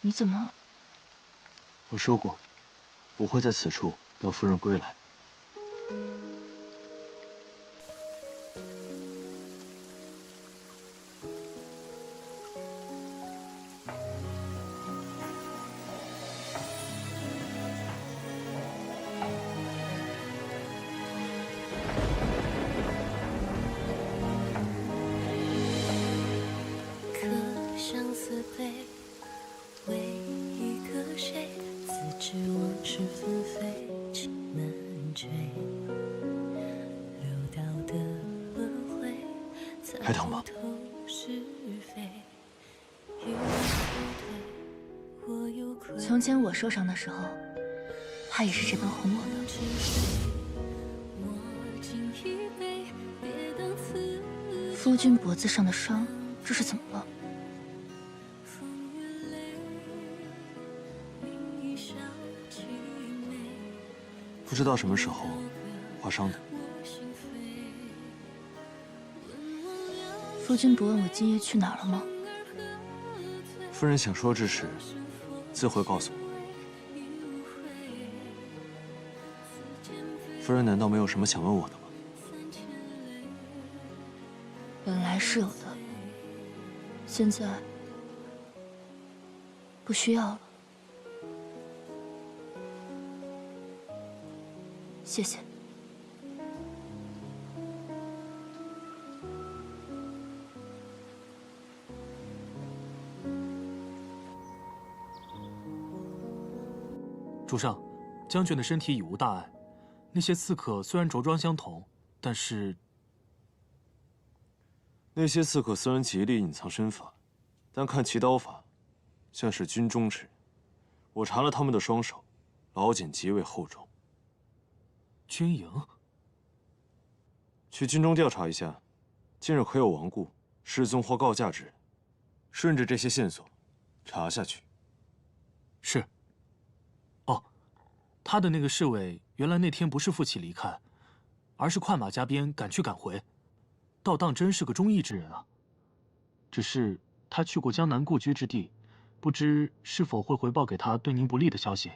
你怎么？我说过，不会在此处等夫人归来。还疼吗？从前我受伤的时候，他也是这般哄我的。夫君脖子上的伤，这是怎么了？不知道什么时候划伤的。夫君不问我今夜去哪儿了吗？夫人想说之时，自会告诉我。夫人难道没有什么想问我的吗？本来是有的，现在不需要了。谢谢。主上，将军的身体已无大碍。那些刺客虽然着装相同，但是那些刺客虽然极力隐藏身份，但看其刀法，像是军中之人。我查了他们的双手，老茧极为厚重。军营？去军中调查一下，近日可有亡故、失踪或告假之人？顺着这些线索查下去。是。哦，他的那个侍卫原来那天不是负气离开，而是快马加鞭赶去赶回，倒当真是个忠义之人啊。只是他去过江南故居之地，不知是否会回报给他对您不利的消息。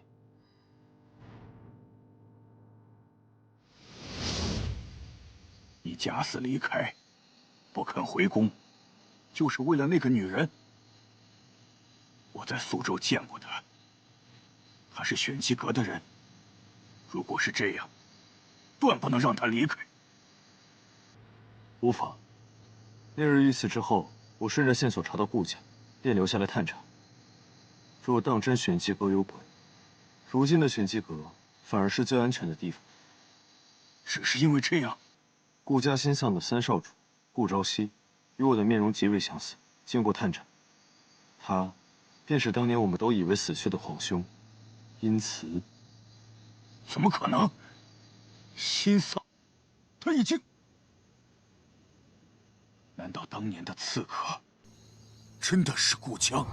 你假死离开，不肯回宫，就是为了那个女人？我在苏州见过她，她是玄机阁的人。如果是这样，断不能让她离开。无妨。那日遇刺之后，我顺着线索查到顾家，便留下来探查。若当真玄机阁有鬼，如今的玄机阁反而是最安全的地方。只是因为这样，顾家新丧的三少主顾朝夕，与我的面容极为相似。经过探查，他便是当年我们都以为死去的皇兄殷慈。怎么可能？新丧，他已经……难道当年的刺客真的是顾江？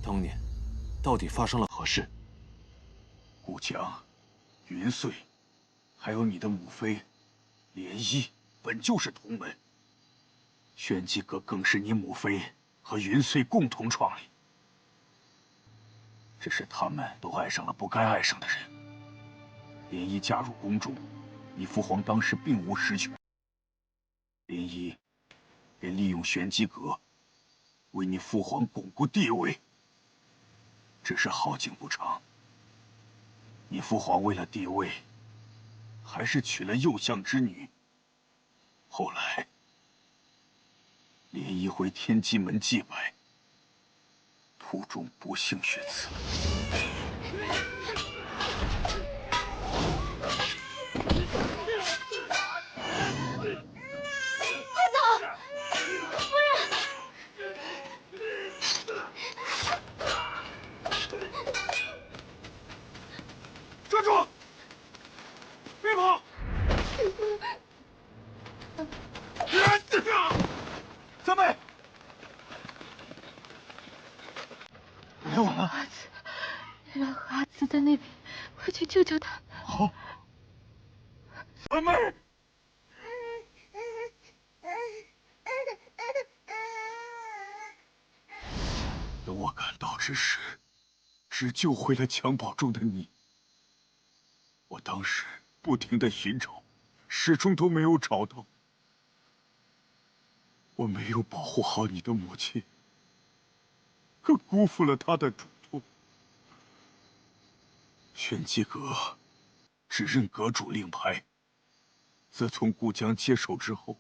当年到底发生了何事？顾江、云穗，还有你的母妃莲衣，本就是同门。玄机阁更是你母妃和云穗共同创立。只是他们都爱上了不该爱上的人。莲衣嫁入宫中，你父皇当时并无实权。莲衣便利用玄机阁，为你父皇巩固地位。只是好景不长，你父皇为了地位，还是娶了右相之女。后来，莲衣回天机门祭拜，途中不幸血刺。站住！别跑！三妹，来晚了。阿紫，让阿紫在那边，我去救救他们。好。三妹。等我赶到之时，只救回了襁褓中的你。我当时不停地寻找，始终都没有找到。我没有保护好你的母亲，可辜负了她的嘱托。玄机阁只认阁主令牌。自从顾江接手之后，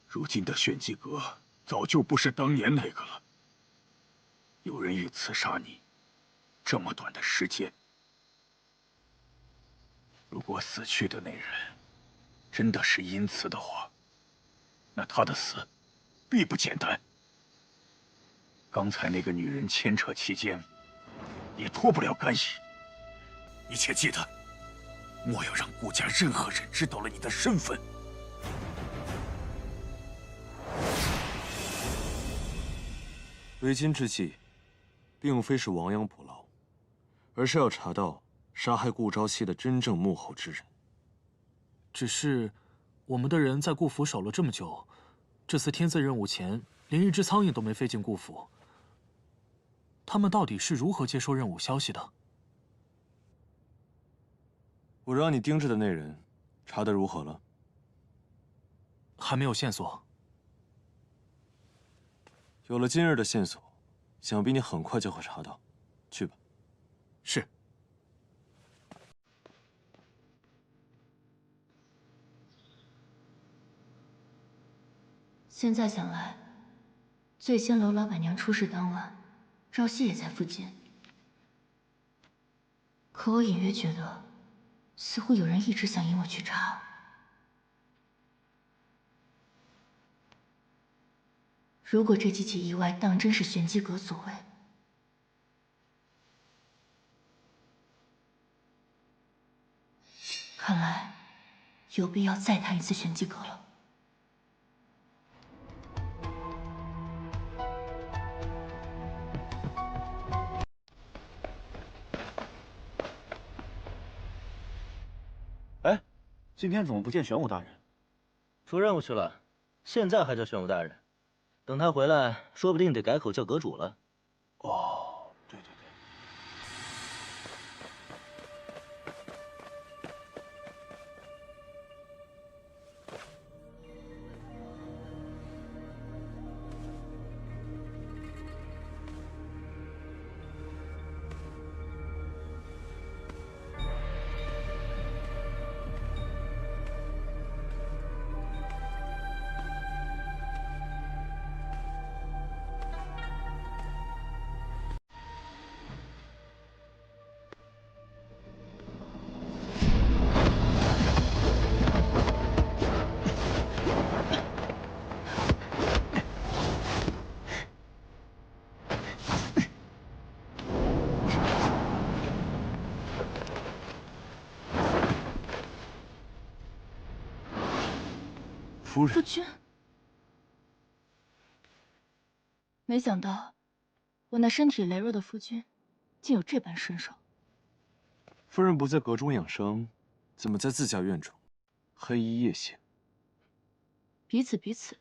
如今的玄机阁早就不是当年那个了。有人欲刺杀你，这么短的时间，如果死去的那人真的是阴慈的话，那他的死必不简单。刚才那个女人牵扯其间，也脱不了干系。你切记得，莫要让顾家任何人知道了你的身份。为今之计，并非是亡羊补牢，而是要查到杀害顾朝夕的真正幕后之人。只是，我们的人在顾府守了这么久，这次天字任务前，连一只苍蝇都没飞进顾府。他们到底是如何接收任务消息的？我让你盯着的那人，查得如何了？还没有线索。有了今日的线索，想必你很快就会查到。去吧。是。现在想来，醉仙楼老板娘出事当晚，朝夕也在附近。可我隐约觉得，似乎有人一直想引我去查。如果这几起意外当真是玄机阁所为，看来有必要再探一次玄机阁了。哎，今天怎么不见玄武大人？出任务去了，现在还叫玄武大人，等他回来，说不定得改口叫阁主了。哦，对对对。夫人，夫君，没想到我那身体羸弱的夫君，竟有这般身手。夫人不在阁中养伤，怎么在自家院中黑衣夜行？彼此彼此。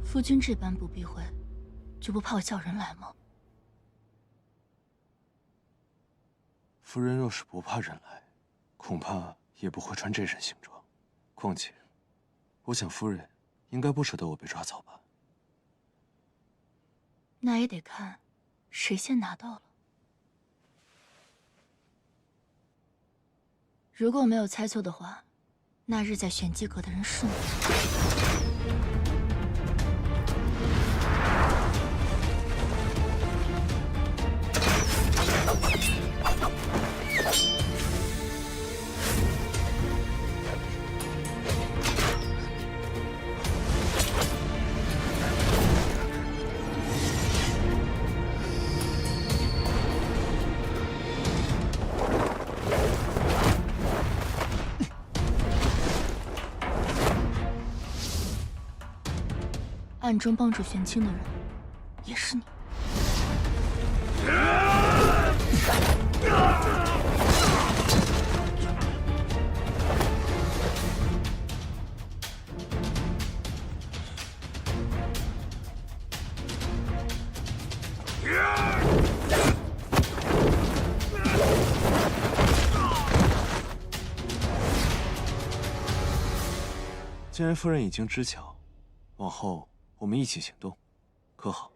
夫君这般不避讳，就不怕我叫人来吗？夫人若是不怕人来，恐怕也不会穿这身行装。况且，我想夫人应该不舍得我被抓走吧？那也得看谁先拿到了。如果没有猜错的话，那日在玄机阁的人是你。暗中帮助玄清的人，也是你。既然夫人已经知晓，往后我们一起行动，可好？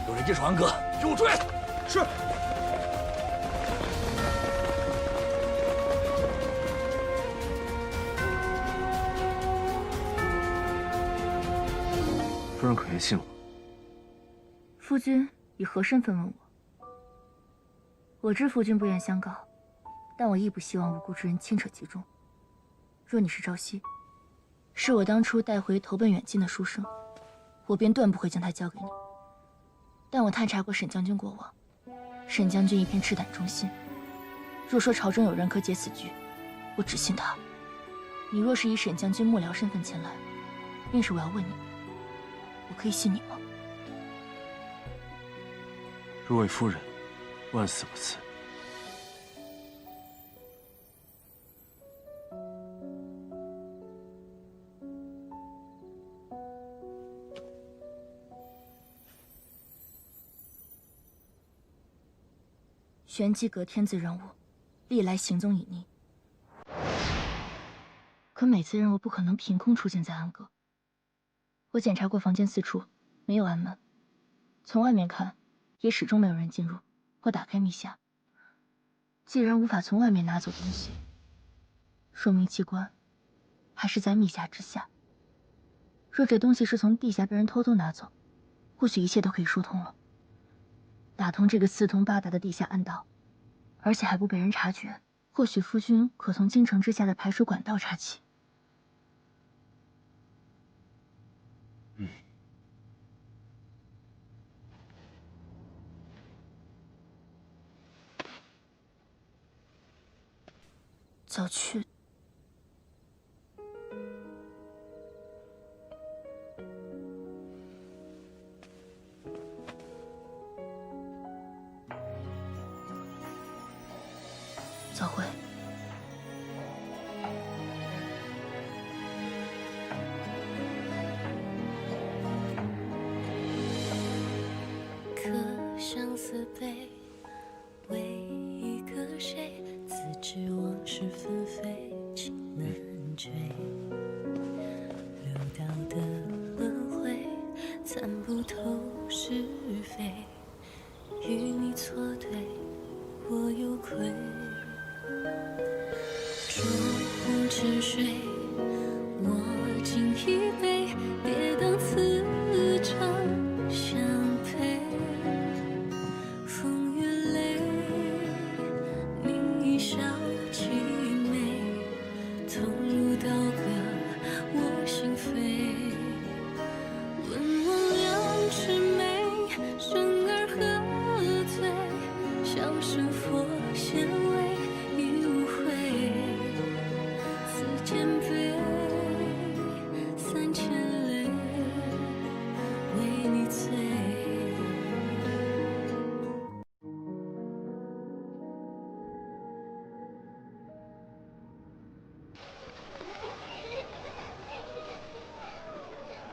有人接手安哥，给我追！是。夫人可别信我。夫君以何身份问我？我知夫君不愿相告，但我亦不希望无辜之人牵扯其中。若你是赵熙，是我当初带回投奔远近的书生，我便断不会将他交给你。但我探查过沈将军过往，沈将军一片赤胆忠心。若说朝中有人可解此局，我只信他。你若是以沈将军幕僚身份前来，便是我要问你，我可以信你吗？若为夫人，万死不辞。玄机阁天字人物，历来行踪隐匿，可每次任务不可能凭空出现在暗阁。我检查过房间四处，没有暗门，从外面看，也始终没有人进入或打开密匣。既然无法从外面拿走东西，说明机关还是在密匣之下。若这东西是从地下被人偷偷拿走，或许一切都可以说通了。打通这个四通八达的地下暗道，而且还不被人察觉，或许夫君可从京城之下的排水管道查起。早去。早回。可相思悲，为一个谁？自知往事纷飞，情难追。流到的轮回，参不透是非。与你错对，我有愧。烛红沉睡，我敬一杯，别当此场相陪。风月泪，你一笑凄美，痛入刀割我心扉。问我两尺眉，生而何罪？笑生佛显微，已无悔。此间悲，三千泪，为你醉。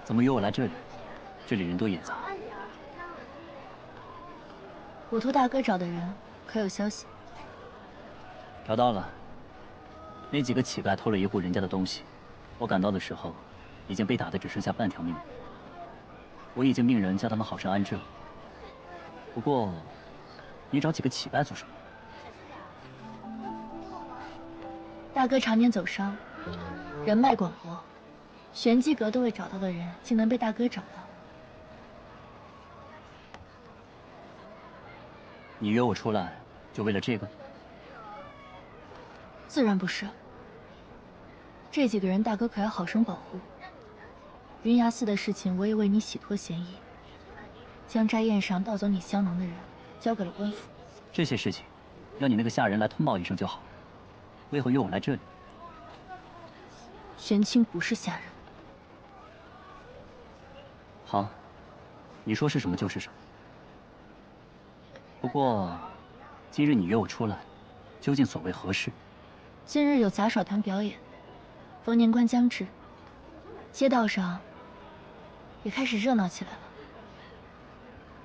怎么约我来这里？这里人多眼杂。我托大哥找的人，可有消息？找到了，那几个乞丐偷了一户人家的东西，我赶到的时候，已经被打得只剩下半条命了。我已经命人将他们好生安置了。不过，你找几个乞丐做什么？大哥常年走商，人脉广博，玄机阁都未找到的人，竟能被大哥找到。你约我出来，就为了这个？自然不是。这几个人，大哥可要好生保护。云崖寺的事情，我也为你洗脱嫌疑，将斋宴上盗走你香囊的人交给了官府。这些事情，让你那个下人来通报一声就好。为何约我来这里？玄清不是下人。好，你说是什么就是什么。不过，今日你约我出来，究竟所谓何事？今日有杂耍团表演，逢年关将至，街道上也开始热闹起来了。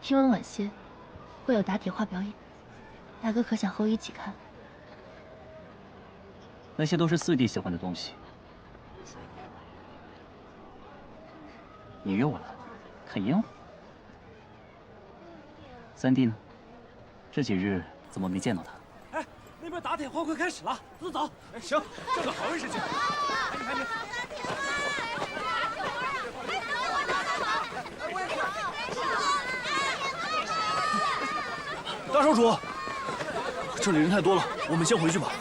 听闻晚些会有打铁花表演，大哥可想和我一起看？那些都是四弟喜欢的东西。你约我来看烟火？三弟呢？这几日怎么没见到他？哎，那边打铁花快开始了，走走。哎，行，正个好时机。赶紧，赶紧。大少主，这里人太多了，我们先回去吧。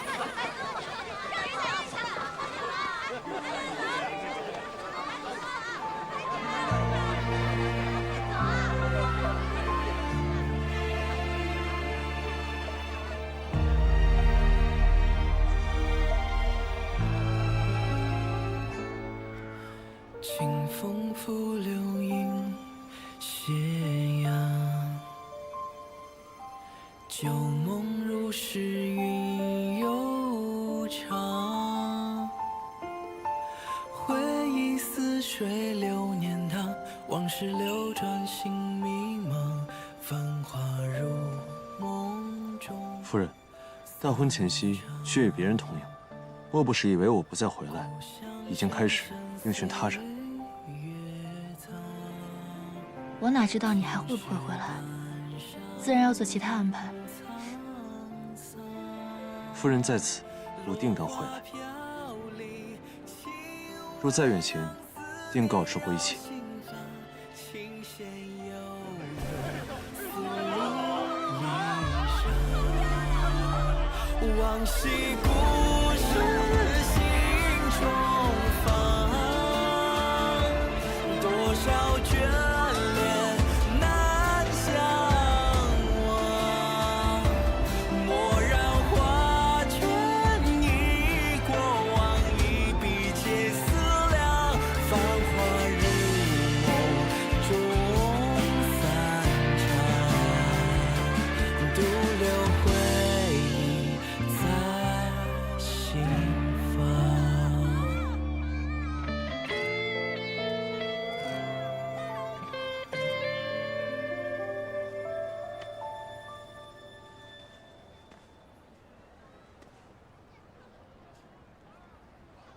清风拂柳映斜阳，旧梦如诗韵悠长。回忆似水流年堂，往事流转心迷茫，繁华如梦中。夫人，大婚前夕却与别人同饮，莫不是以为我不再回来，已经开始另寻他人？我哪知道你还会不会回来，自然要做其他安排。夫人在此，我定当回来。若再远行，定告知归期。往昔故事心中放，多少眷恋难相忘。蓦然画卷，忆过往，一笔皆思量。繁华如梦中散场，独留回忆在心房。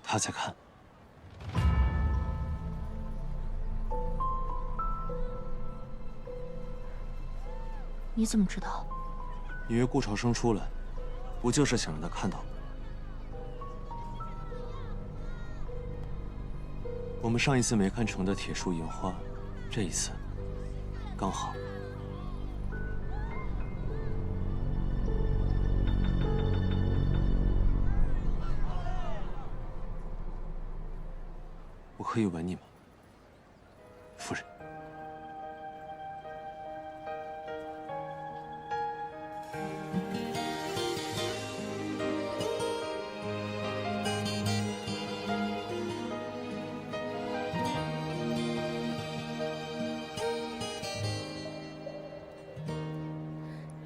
他在看。你怎么知道？你约顾朝生出来，不就是想让他看到吗？我们上一次没看成的铁树银花，这一次刚好。我可以吻你吗，夫人？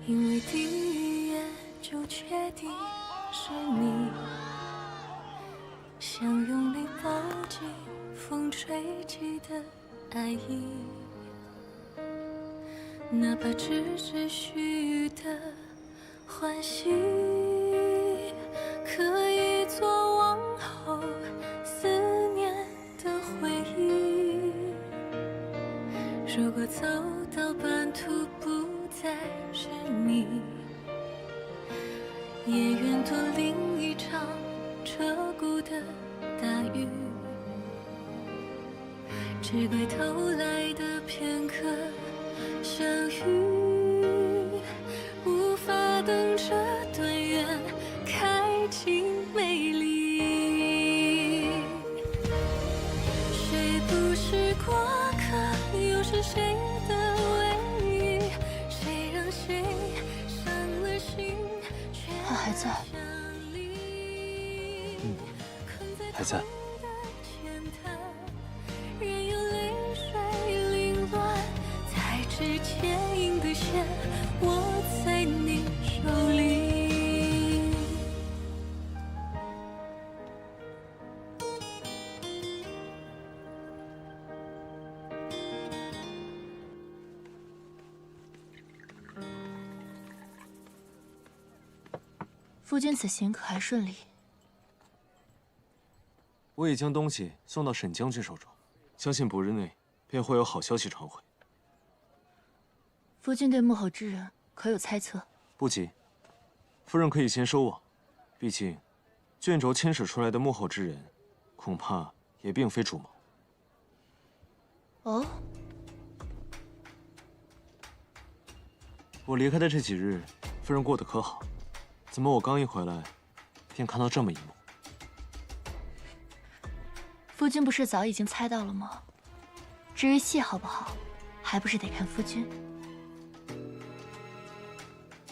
因为第一眼就确定是你，想用力抱紧风吹起的爱意，哪怕只是虚的欢喜，可以做往后思念的回忆。如果走到半途不再是你，也愿躲另一场彻骨的大雨。只怪偷来的片刻相遇，无法等这段缘开尽美丽。谁不是过客，又是谁的唯一？谁让谁伤了心，却他还在。还在。夫君此行可还顺利？我已将东西送到沈将军手中，相信不日内便会有好消息传回。夫君对幕后之人可有猜测？不急，夫人可以先收网，毕竟卷轴牵扯出来的幕后之人，恐怕也并非主谋。哦。 我离开的这几日，夫人过得可好？怎么我刚一回来，便看到这么一幕？夫君不是早已经猜到了吗？至于戏好不好，还不是得看夫君。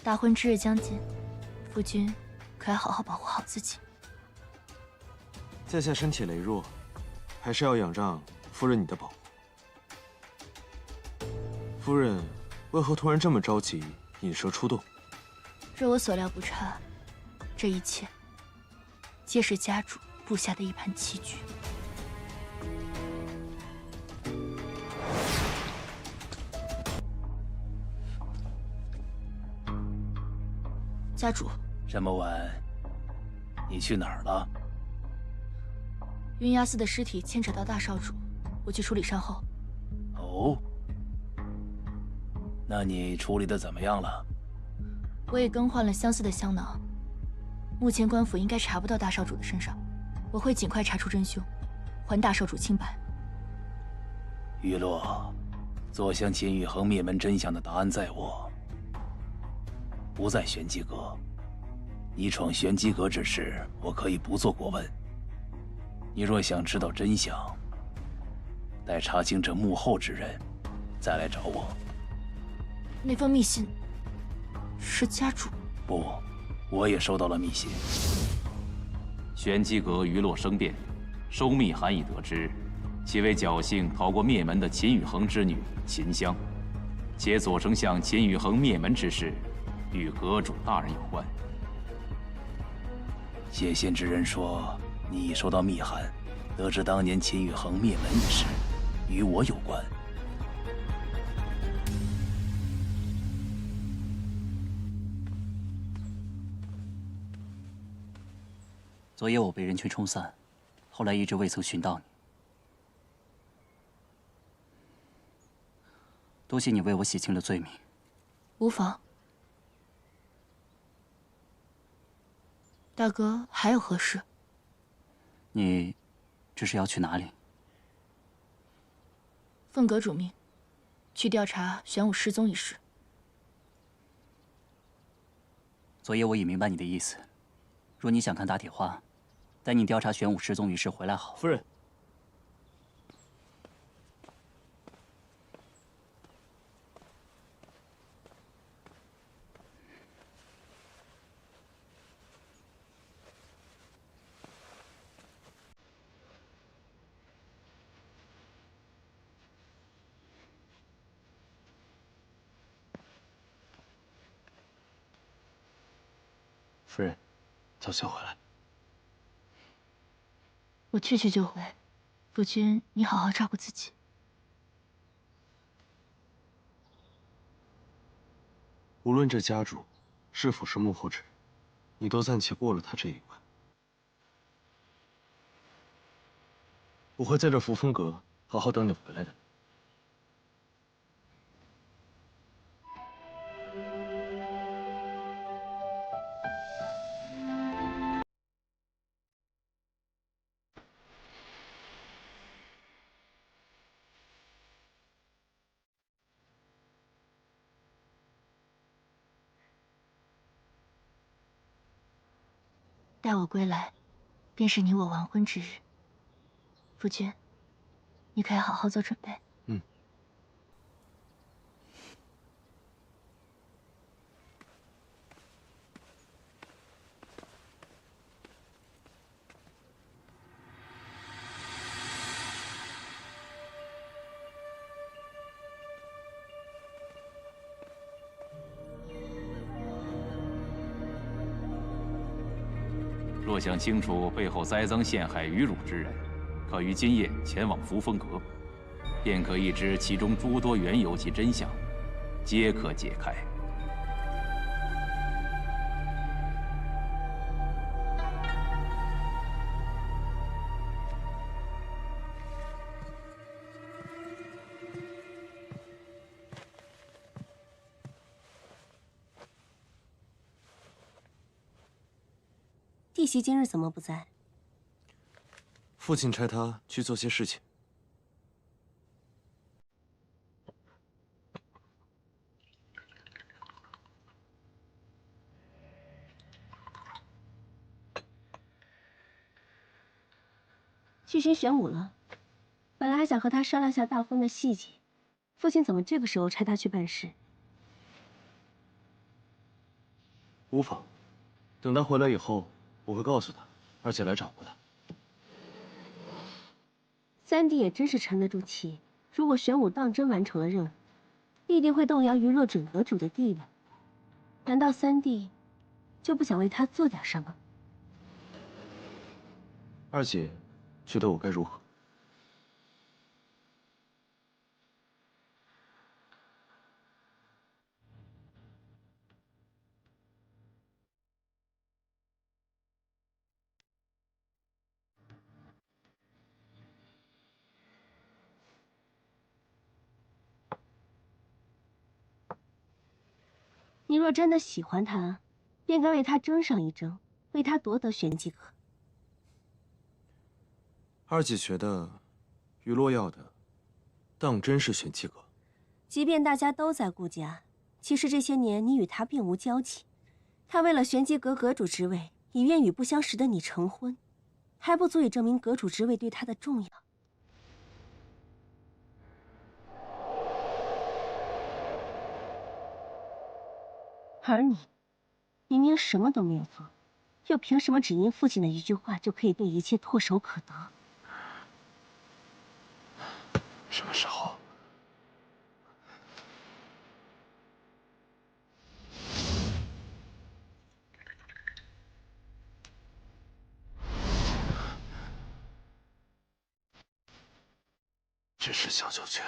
大婚之日将近，夫君可要好好保护好自己。在下身体羸弱，还是要仰仗夫人你的保护。夫人。 为何突然这么着急引蛇出洞？若我所料不差，这一切皆是家主布下的一盘棋局。家主，这么晚，你去哪儿了？云崖寺的尸体牵扯到大少主，我去处理善后。哦。 那你处理的怎么样了？我也更换了相似的香囊，目前官府应该查不到大少主的身上，我会尽快查出真凶，还大少主清白。玉洛，坐享秦宇恒灭门真相的答案在我，不在玄机阁。你闯玄机阁之事，我可以不做过问。你若想知道真相，待查清这幕后之人，再来找我。 那封密信是家主？不，我也收到了密信。玄机阁余洛生变，收密函已得知，其为侥幸逃过灭门的秦宇恒之女秦香，且左丞相秦宇恒灭门之事，与阁主大人有关。写信之人说，你已收到密函，得知当年秦宇恒灭门一事，与我有关。 昨夜我被人群冲散，后来一直未曾寻到你。多谢你为我洗清了罪名。无妨。大哥，还有何事？你这是要去哪里？奉阁主命，去调查玄武失踪一事。昨夜我已明白你的意思。若你想看打铁花，待你调查玄武失踪一事回来好。夫人，夫人，早些回来。 我去就回，夫君，你好好照顾自己。无论这家主是否是幕后之人，你都暂且过了他这一关。我会在这扶风阁好好等你回来的。待我归来，便是你我完婚之日。夫君，你可要好好做准备。嗯。若想清楚背后栽赃陷害、侮辱之人，可于今夜前往扶风阁，便可一知其中诸多缘由及真相，皆可解开。弟媳今日怎么不在？父亲差他去做些事情。去寻玄武了。本来还想和他商量下大婚的细节，父亲怎么这个时候差他去办事？无妨，等他回来以后，我会告诉他，二姐来找过他。三弟也真是沉得住气。如果玄武当真完成了任务，必定会动摇于若准阁主的地位。难道三弟就不想为他做点什么？二姐觉得我该如何？你若真的喜欢他，便该为他争上一争，为他夺得玄机阁。二姐觉得，于洛要的，当真是玄机阁。即便大家都在顾家，其实这些年你与他并无交集。他为了玄机阁阁主之位，已愿与不相识的你成婚，还不足以证明阁主之位对他的重要。而你，明明什么都没有做，又凭什么只因父亲的一句话就可以对一切唾手可得？什么时候？这是小九泉。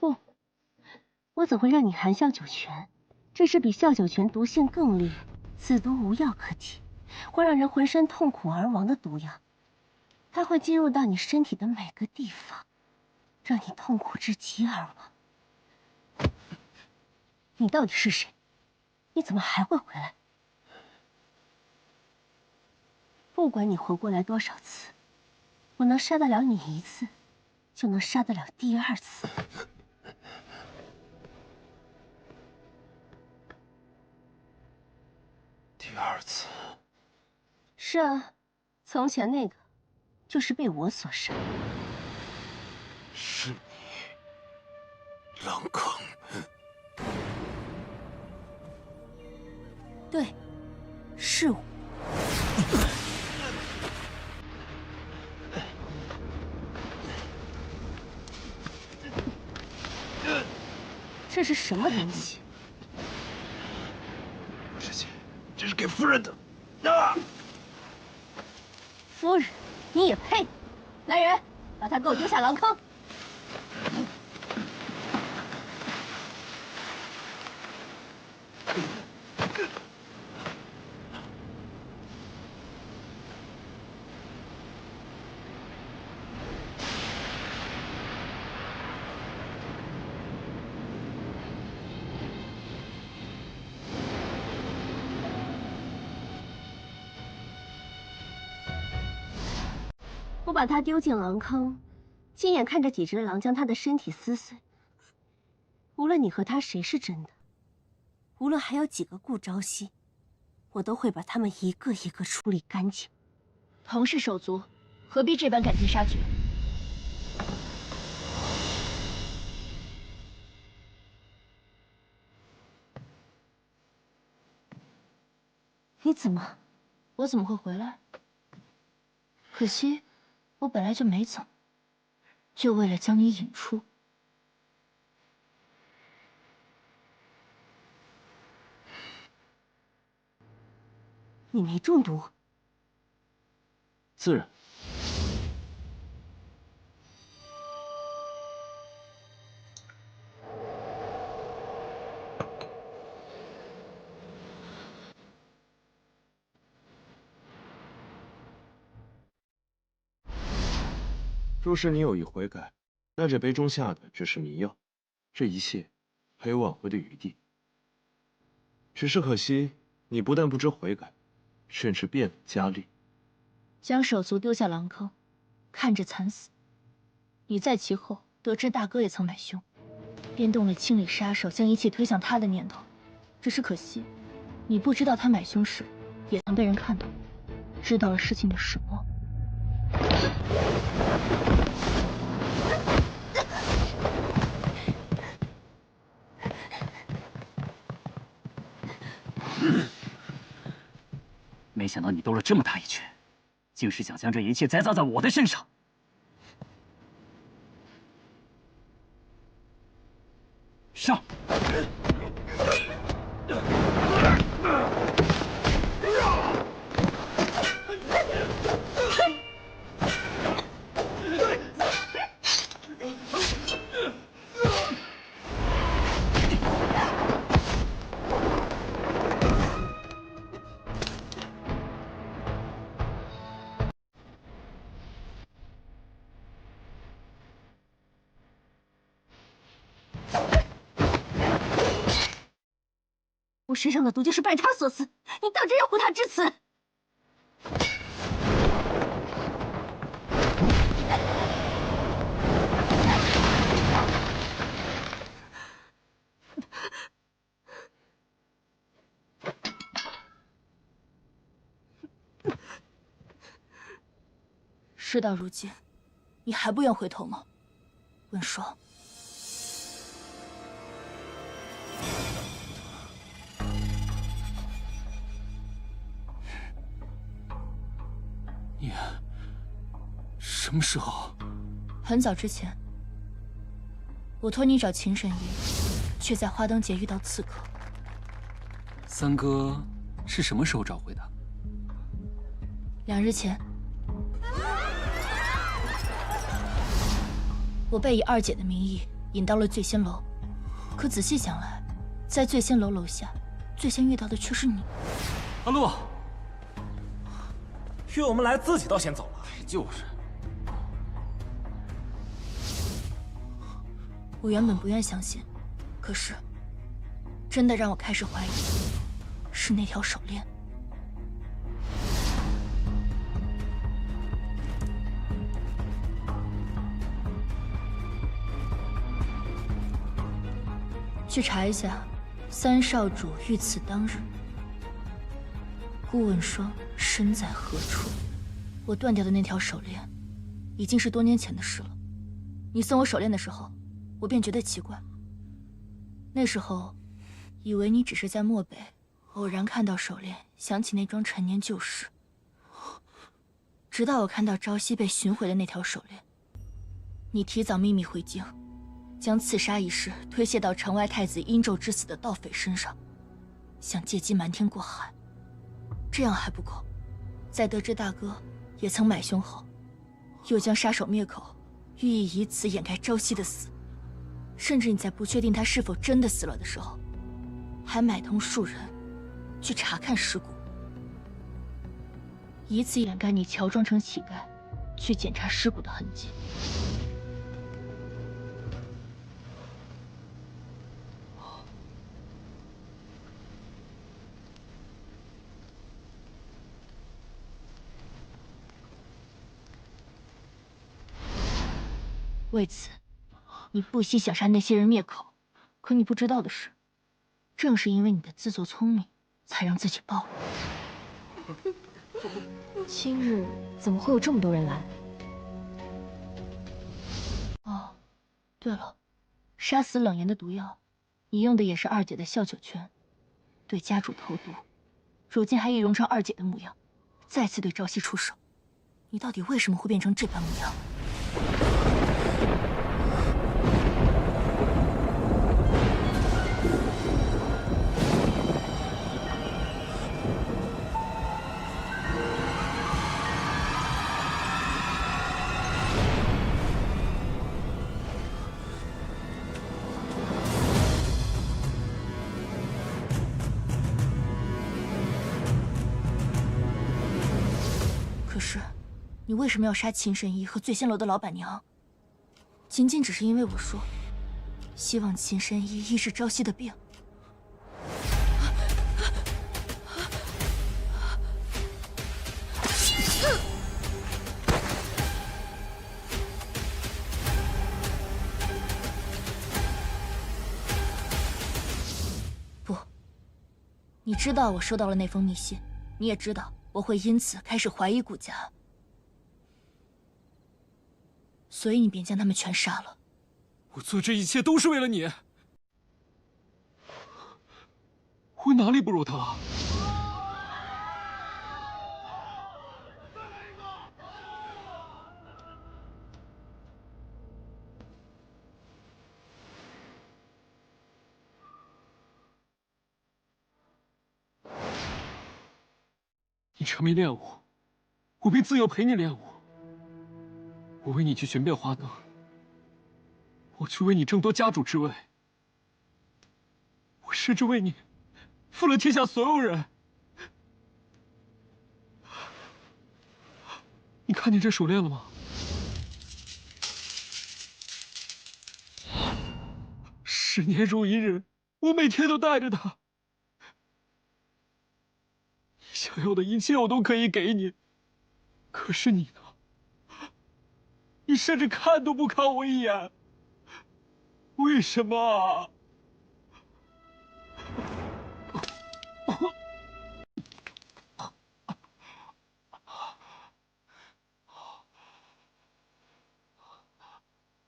不，我怎会让你含笑九泉？这是比笑九泉毒性更烈，此毒无药可解，会让人浑身痛苦而亡的毒药。它会进入到你身体的每个地方，让你痛苦至极而亡。你到底是谁？你怎么还会回来？不管你活过来多少次，我能杀得了你一次，就能杀得了第二次。第二次？是啊，从前那个，就是被我所杀。是你，狼坑。对，是我。这是什么东西？师姐，这是给夫人的。啊！夫人，你也配？来人，把他给我丢下狼坑！我把他丢进狼坑，亲眼看着几只狼将他的身体撕碎。无论你和他谁是真的，无论还有几个顾朝夕，我都会把他们一个一个处理干净。同是手足，何必这般赶尽杀绝？你怎么？我怎么会回来？可惜，我本来就没走，就为了将你引出。你没中毒？自然。若是你有意悔改，那这杯中下的只是迷药，这一切还有挽回的余地。只是可惜，你不但不知悔改，甚至变本加厉，将手足丢下狼坑，看着惨死。你在其后得知大哥也曾买凶，便动了清理杀手，将一切推向他的念头。只是可惜，你不知道他买凶时也曾被人看到，知道了事情的始末。没想到你兜了这么大一圈，竟是想将这一切栽赃在我的身上。上！我身上的毒就是拜他所赐，你当真要护他至此？事到如今，你还不愿回头吗，温霜？你什么时候？很早之前，我托你找秦神医，却在花灯节遇到刺客。三哥是什么时候找回的？2日前，我被以二姐的名义引到了醉仙楼，可仔细想来，在醉仙楼楼下，最先遇到的却是你。阿洛，约我们来，自己倒先走了。就是。我原本不愿相信，可是真的让我开始怀疑，是那条手链。去查一下三少主遇刺当日，顾问霜身在何处。我断掉的那条手链，已经是多年前的事了。你送我手链的时候，我便觉得奇怪。那时候，以为你只是在漠北偶然看到手链，想起那桩陈年旧事。直到我看到朝夕被寻回的那条手链，你提早秘密回京，将刺杀一事推卸到城外太子殷纣之死的盗匪身上，想借机瞒天过海。这样还不够，在得知大哥也曾买凶后，又将杀手灭口，寓意以此掩盖朝夕的死。甚至你在不确定他是否真的死了的时候，还买通数人去查看尸骨，以此掩盖你乔装成乞丐去检查尸骨的痕迹。为此，你不惜想杀那些人灭口。可你不知道的是，正是因为你的自作聪明，才让自己暴露。今日怎么会有这么多人来？哦，对了，杀死冷言的毒药，你用的也是二姐的笑九泉，对家主投毒，如今还易容成二姐的模样，再次对朝夕出手。你到底为什么会变成这般模样？可是，你为什么要杀秦神医和醉仙楼的老板娘？仅仅只是因为我说，希望秦神医医治朝夕的病。不，你知道我收到了那封密信，你也知道我会因此开始怀疑顾家，所以你便将他们全杀了。 我做这一切都是为了你，我哪里不如他？你沉迷练武，我便自幼陪你练武。我为你去寻遍花灯。 我去为你争夺家主之位，我甚至为你负了天下所有人。你看见这手链了吗？10年如一日，我每天都带着它。你想要的一切我都可以给你，可是你呢？你甚至看都不看我一眼。 为什么？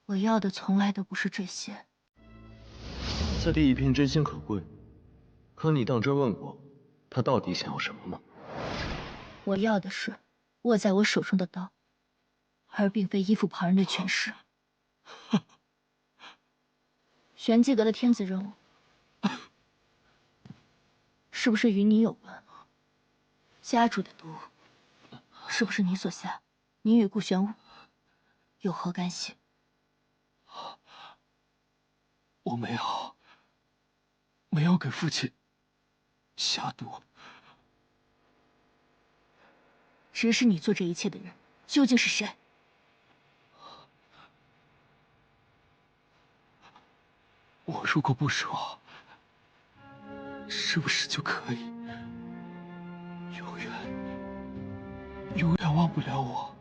我要的从来都不是这些。此地一片真心可贵，可你当真问过他到底想要什么吗？我要的是握在我手中的刀，而并非依附旁人的权势。玄机阁的天子任务，是不是与你有关？家主的毒，是不是你所下？你与顾玄武有何干系？我没有给父亲下毒。指使你做这一切的人究竟是谁？ 我如果不说，是不是就可以永远忘不了我？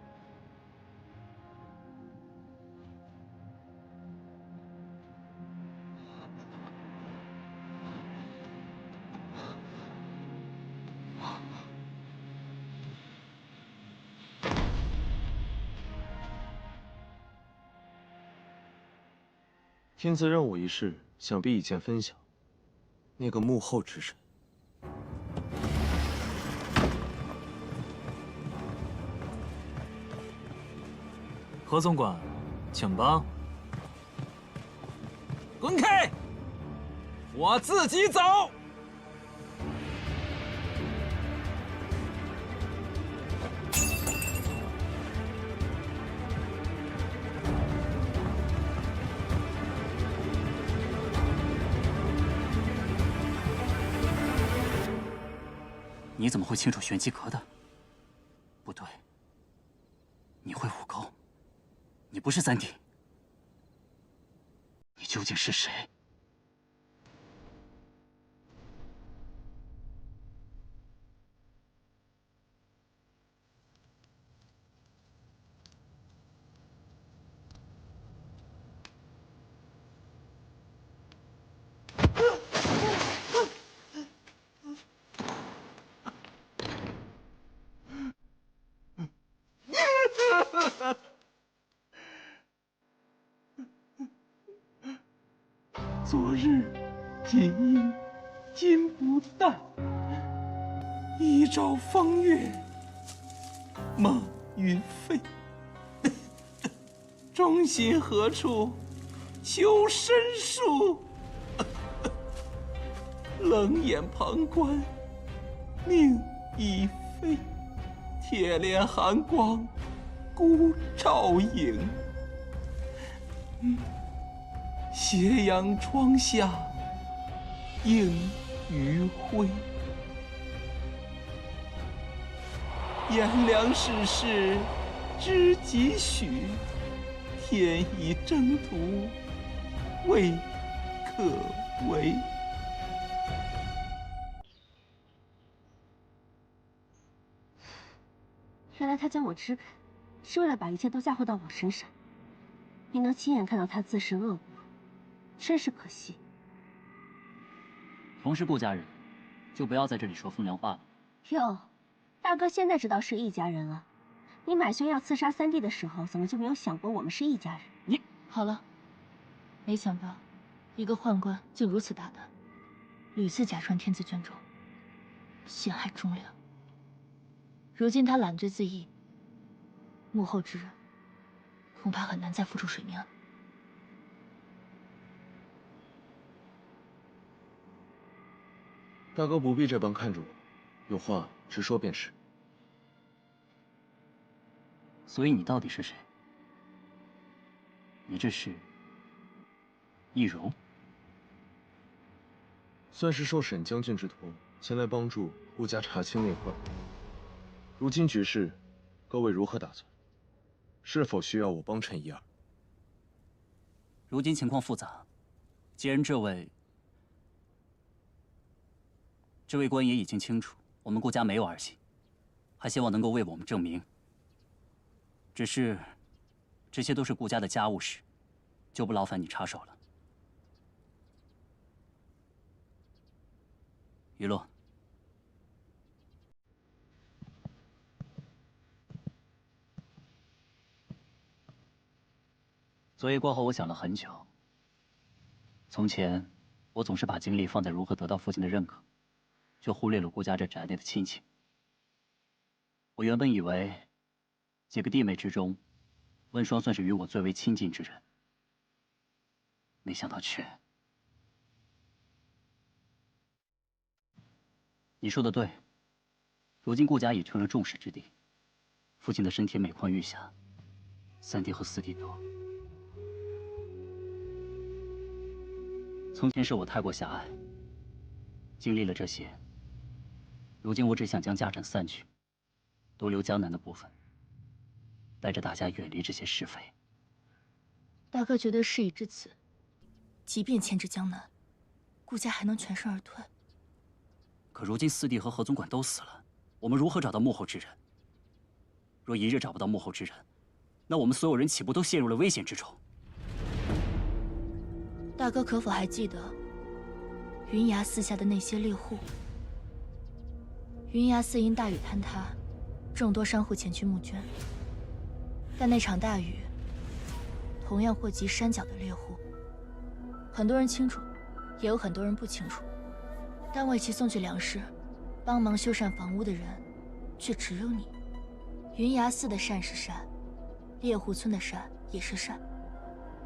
天子任务一事，想必已见分晓。那个幕后之人，何总管，请吧。滚开！我自己走。你怎么会清楚玄机阁的？不对，你会武功，你不是三弟，你究竟是谁？昨日锦衣金不淡，一朝风月梦云飞。忠心何处求申诉？冷眼旁观命已非，铁脸寒光孤照影。斜阳窗下映余晖，炎凉世事知几许？天意征途为可为。原来他将我支开，是为了把一切都嫁祸到我身上。没能亲眼看到他自食恶果，真是可惜。同是顾家人，就不要在这里说风凉话了。哟，大哥现在知道是一家人了。你买凶要刺杀三弟的时候，怎么就没有想过我们是一家人？你好了，没想到一个宦官竟如此大胆，屡次假传天子卷轴，陷害忠良。如今他揽罪自缢，幕后之人恐怕很难再浮出水面了。大哥不必这般看着我，有话直说便是。所以你到底是谁？你这是易容？算是受沈将军之托，前来帮助顾家查清内患。如今局势，各位如何打算？是否需要我帮衬一二？如今情况复杂，既然这位官爷已经清楚我们顾家没有儿媳，还希望能够为我们证明。只是，这些都是顾家的家务事，就不劳烦你插手了。于洛，作业过后，我想了很久。从前，我总是把精力放在如何得到父亲的认可，却忽略了顾家这宅内的亲情。我原本以为，几个弟妹之中，温霜算是与我最为亲近之人，没想到却……你说的对，如今顾家已成了众矢之的，父亲的身体每况愈下，三弟和四弟都……从前是我太过狭隘，经历了这些，如今我只想将家产散去，多留江南的部分，带着大家远离这些是非。大哥觉得事已至此，即便牵至江南，顾家还能全身而退。可如今四弟和何总管都死了，我们如何找到幕后之人？若一日找不到幕后之人，那我们所有人岂不都陷入了危险之中？大哥可否还记得云崖寺下的那些猎户？云崖寺因大雨坍塌，众多商户前去募捐，但那场大雨同样祸及山脚的猎户。很多人清楚，也有很多人不清楚，但为其送去粮食、帮忙修缮房屋的人，却只有你。云崖寺的善是善，猎户村的善也是善，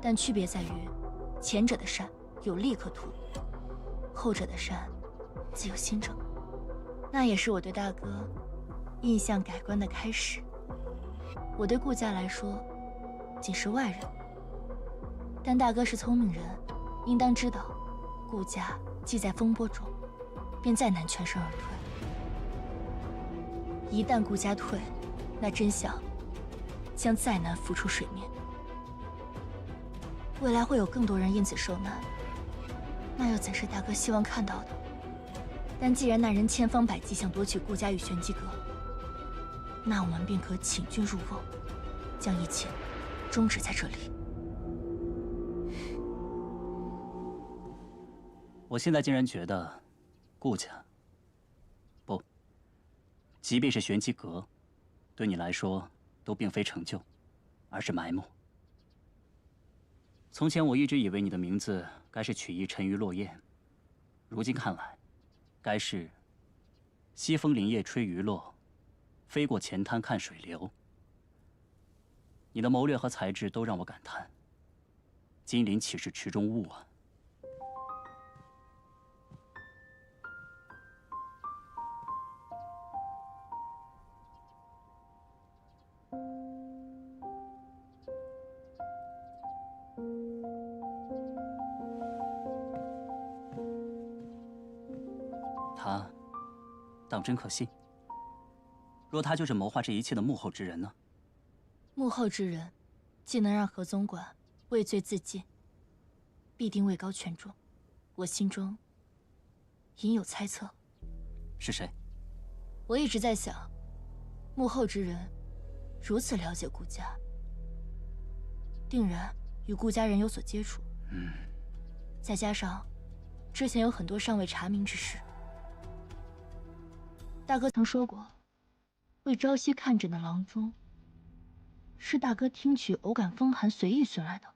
但区别在于，前者的善有利可图，后者的善自有心证。那也是我对大哥印象改观的开始。我对顾家来说，仅是外人，但大哥是聪明人，应当知道，顾家既在风波中，便再难全身而退。一旦顾家退，那真相将再难浮出水面。未来会有更多人因此受难，那又怎是大哥希望看到的？但既然那人千方百计想夺取顾家与玄机阁，那我们便可请君入瓮，将一切终止在这里。我现在竟然觉得，顾家，不，即便是玄机阁，对你来说都并非成就，而是埋没。从前我一直以为你的名字该是取意沉鱼落雁，如今看来，该是西风林叶吹鱼落，飞过前滩看水流。你的谋略和才智都让我感叹，金鳞岂是池中物啊！他当真可信？若他就是谋划这一切的幕后之人呢？幕后之人，既能让何总管畏罪自尽，必定位高权重。我心中隐有猜测。是谁？我一直在想，幕后之人如此了解顾家，定然与顾家人有所接触。再加上之前有很多尚未查明之事。大哥曾说过，为朝夕看诊的郎中，是大哥听取偶感风寒随意寻来的。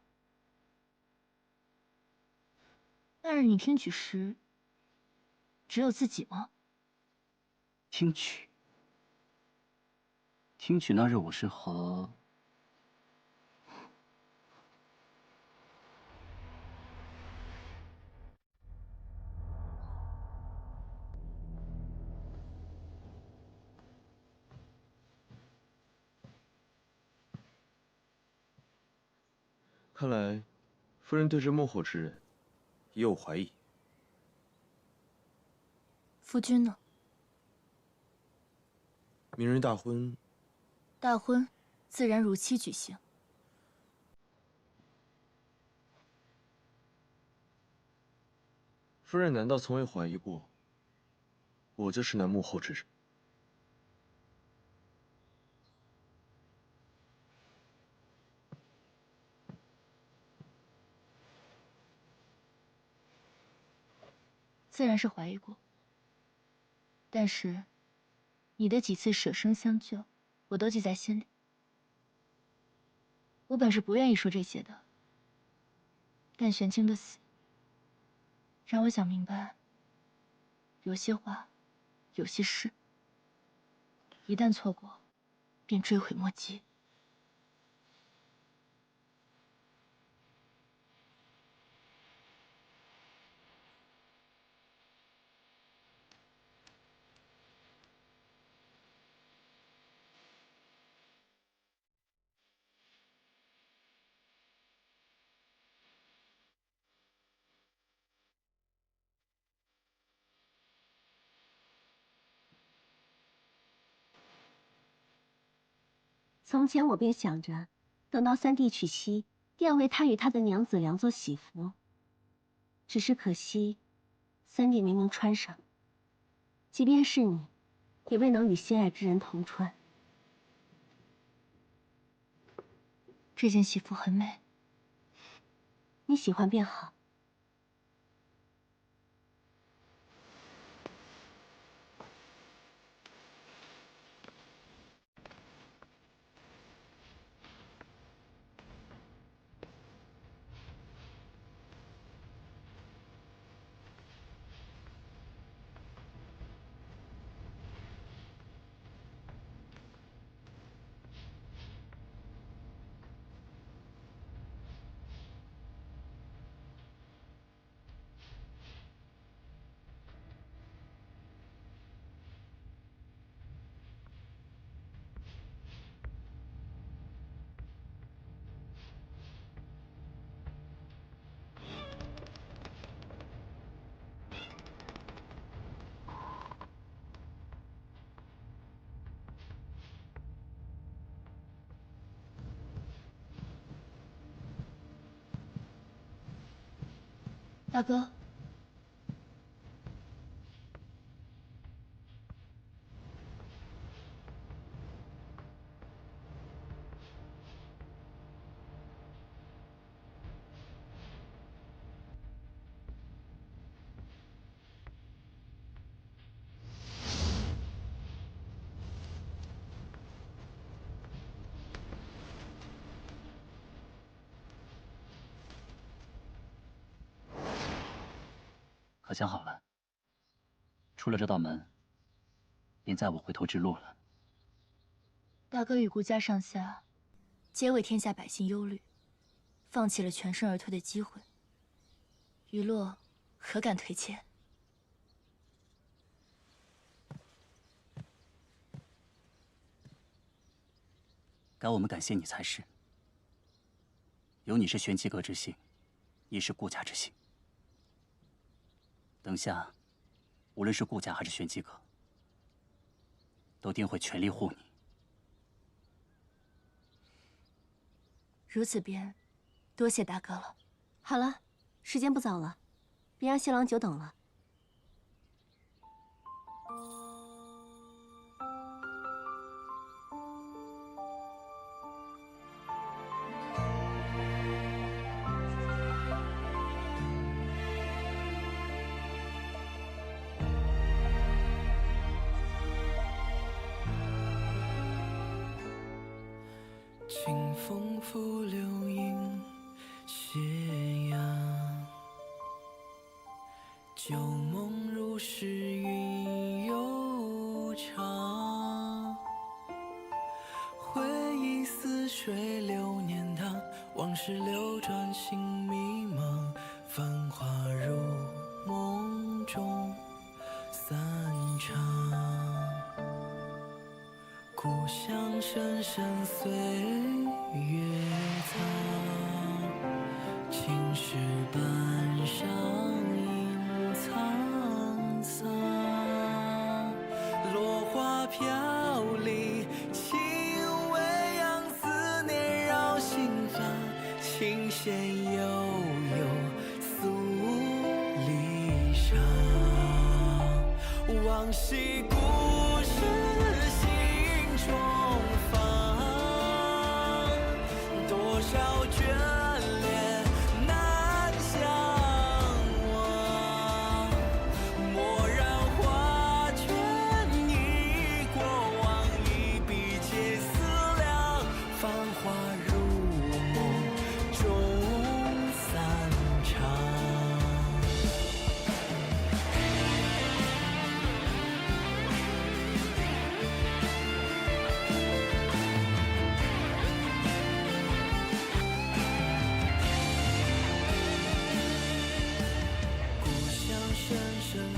那日你听取时，只有自己吗？听取那日我是和……看来，夫人对这幕后之人也有怀疑。夫君呢？明日大婚，大婚自然如期举行。夫人难道从未怀疑过，我就是那幕后之人？自然是怀疑过，但是你的几次舍生相救，我都记在心里。我本是不愿意说这些的，但玄清的死，让我想明白，有些话，有些事，一旦错过，便追悔莫及。从前我便想着，等到三弟娶妻，定要为他与他的娘子量作喜服。只是可惜，三弟明明穿上，即便是你，也未能与心爱之人同穿。这件喜服很美，你喜欢便好。大哥，可想好了，出了这道门，便再无回头之路了。大哥与顾家上下，皆为天下百姓忧虑，放弃了全身而退的机会。余洛何敢推荐？该我们感谢你才是。有你是玄机阁之幸，亦是顾家之幸。等下，无论是顾家还是玄机阁，都定会全力护你。如此便多谢大哥了。好了，时间不早了，别让新郎久等了。清风拂柳映斜阳，旧梦如诗云悠长。回忆似水流年堂，往事流转心迷茫。繁华如梦中散场。故乡深深岁月藏，青石板上映沧桑。落花飘零，轻微扬，思念绕心房。琴弦悠悠，诉离殇。往昔故事中放，多少眷恋难相忘。蓦然画卷，忆过往，一笔皆思量。繁华如梦中散场。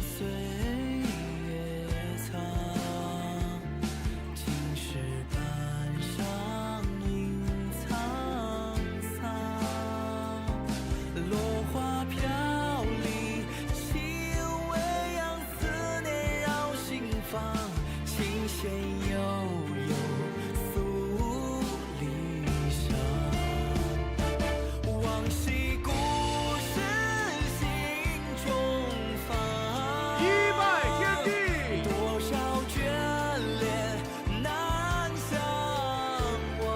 岁月藏，青石板上映沧桑。落花飘零，轻微扬，思念绕心房。琴弦悠悠，诉离殇。往昔故事心中放。多少眷恋难相忘，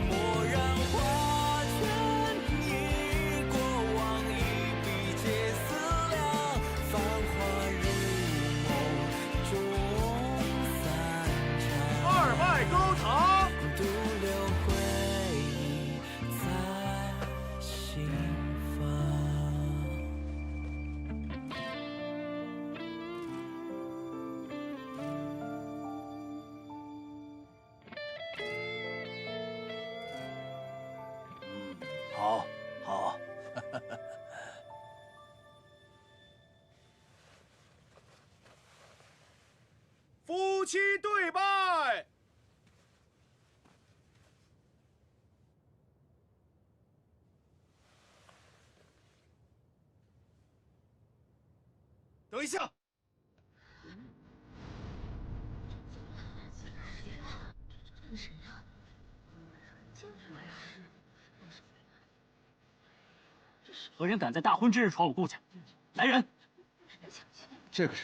蓦然画卷，忆过往，一笔皆思量。繁华如梦中散场。二拜高堂，独留回忆在心房。好，好。夫妻对拜。等一下。何人敢在大婚之日闯我顾家？来人！这个人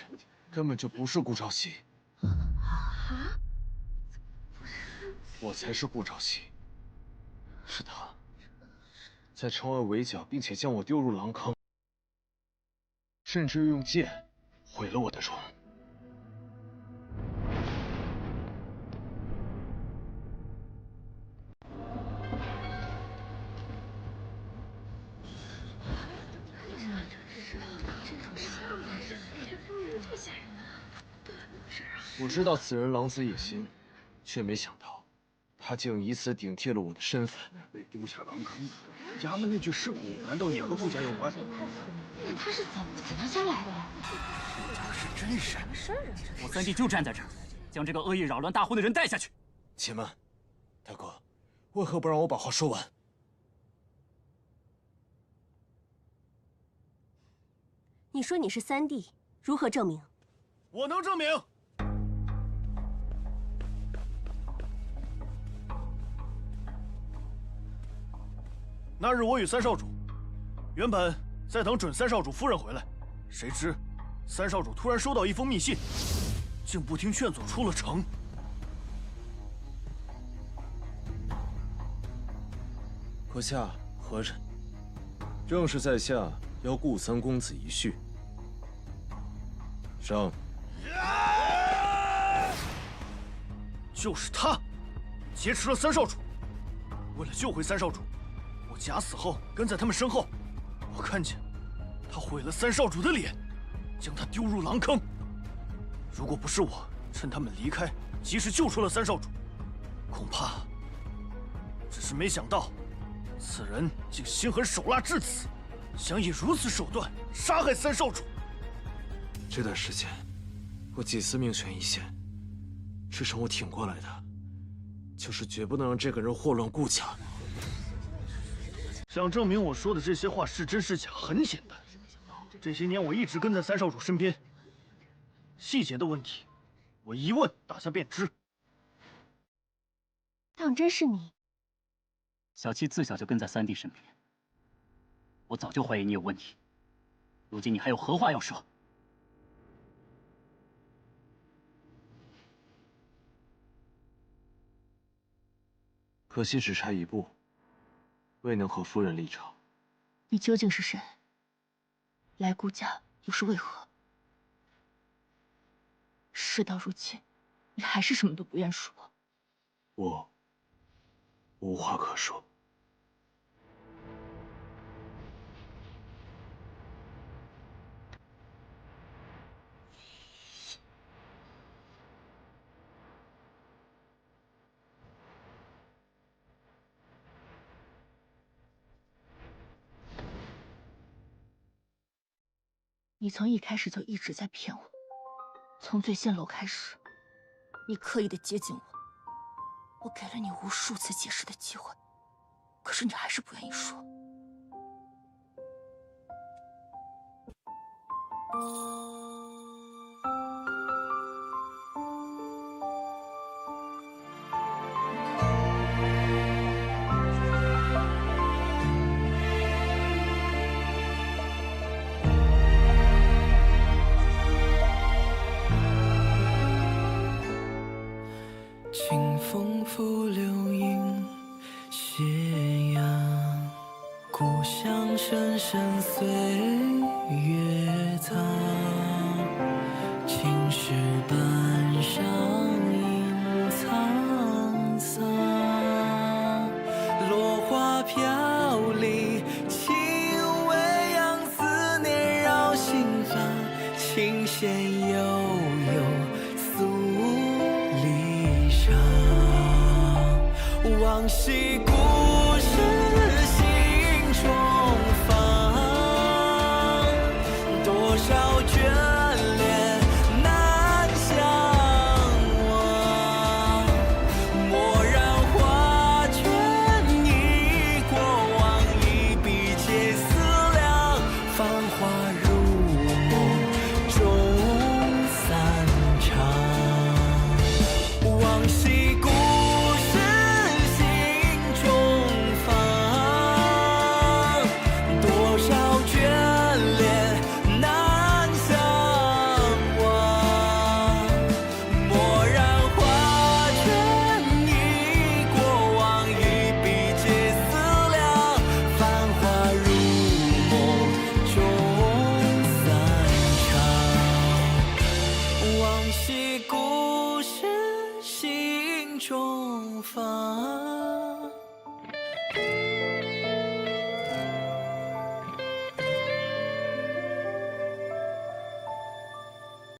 根本就不是顾朝夕。啊？我才是顾朝夕。是他，在城外围剿，并且将我丢入狼坑，甚至用剑毁了我的船。我知道此人狼子野心，却没想到他竟以此顶替了我的身份。被丢下狼坑，衙门那具尸骨难道也和顾家有关？那他是怎么下来的？顾家是真神！什么事儿啊？我三弟就站在这儿，将这个恶意扰乱大婚的人带下去。且慢，大哥，为何不让我把话说完？你说你是三弟，如何证明？我能证明。那日我与三少主原本在等准三少主夫人回来。谁知三少主突然收到一封密信，竟不听劝阻出了城。阁下何人？正是在下邀顾三公子一叙。上。就是他，劫持了三少主。为了救回三少主，我假死后跟在他们身后。我看见他毁了三少主的脸，将他丢入狼坑。如果不是我趁他们离开及时救出了三少主，恐怕……只是没想到，此人竟心狠手辣至此，想以如此手段杀害三少主。这段时间，我几次命悬一线，支撑我挺过来的，就是绝不能让这个人祸乱顾家。想证明我说的这些话是真是假，很简单。这些年我一直跟在三少主身边，细节的问题，我一问大家便知。当真是你？小七自小就跟在三弟身边，我早就怀疑你有问题。如今你还有何话要说？可惜只差一步，未能和夫人立场。你究竟是谁？来顾家又是为何？事到如今，你还是什么都不愿说。我无话可说。你从一开始就一直在骗我，从醉仙楼开始，你刻意的接近我，我给了你无数次解释的机会，可是你还是不愿意说。清风拂流萤斜阳，故乡深深岁月藏。青石板上影沧桑，落花飘零，轻微扬，思念绕心房，琴弦悠悠诉离殇。往昔故事心中放，多少眷恋难相忘。蓦然画卷，你过往，一笔皆思量。繁华如梦，终散场。往昔故事心中放，多少眷恋难相忘。蓦然画卷，你过往，一笔皆思量。繁华如梦，终散场。往昔故事心中放。